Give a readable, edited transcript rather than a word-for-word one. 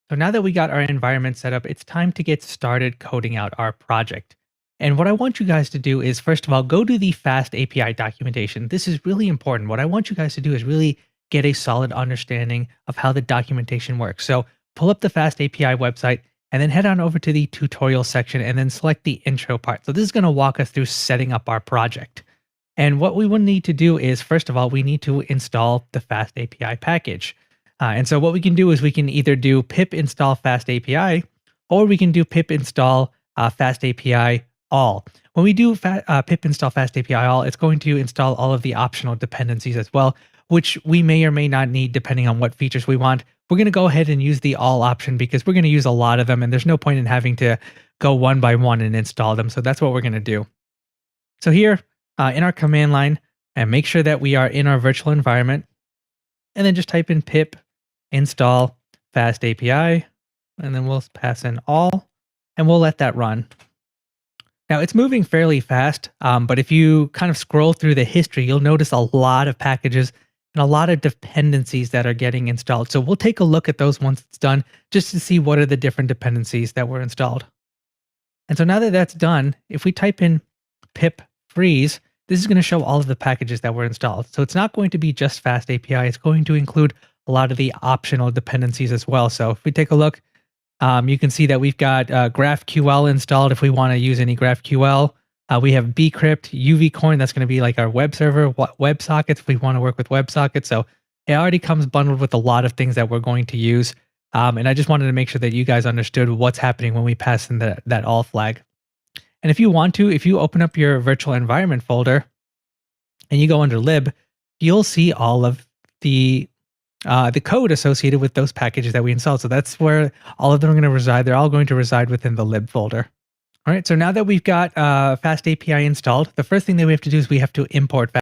So now that we got our environment set up, it's time to get started coding out our project. And what I want you guys to do is, first of all, go to the Fast API documentation. This is really important. What I want you guys to do is really get a solid understanding of how the documentation works. So pull up the Fast API website and then head on over to the tutorial section and then select the intro part. So this is going to walk us through setting up our project. And what we will need to do is, first of all, we need to install the Fast API package. And so what we can do is we can either do pip install fast API, or we can do pip install fast API all. When we do pip install fast API all, it's going to install all of the optional dependencies as well, which we may or may not need depending on what features we want. We're going to go ahead and use the all option because we're going to use a lot of them, and there's no point in having to go one by one and install them. So that's what we're going to do. So here in our command line, and make sure that we are in our virtual environment, and then just type in pip install fast API, and then we'll pass in all, and we'll let that run. Now it's moving fairly fast, but if you kind of scroll through the history, you'll notice a lot of packages and a lot of dependencies that are getting installed. So we'll take a look at those once it's done, just to see what are the different dependencies that were installed. And so now that that's done, if we type in pip freeze, this is going to show all of the packages that were installed. So it's not going to be just fast API, it's going to include a lot of the optional dependencies as well. So if we take a look, you can see that we've got GraphQL installed if we want to use any GraphQL. We have bcrypt, UVcoin, that's going to be like our web server, WebSockets if we want to work with WebSockets. So it already comes bundled with a lot of things that we're going to use. And I just wanted to make sure that you guys understood what's happening when we pass in that all flag. And if you want to, if you open up your virtual environment folder and you go under lib, you'll see all of the code associated with those packages that we installed. So that's where all of them are going to reside. They're all going to reside within the lib folder. All right, so now that we've got Fast API installed, the first thing that we have to do is we have to import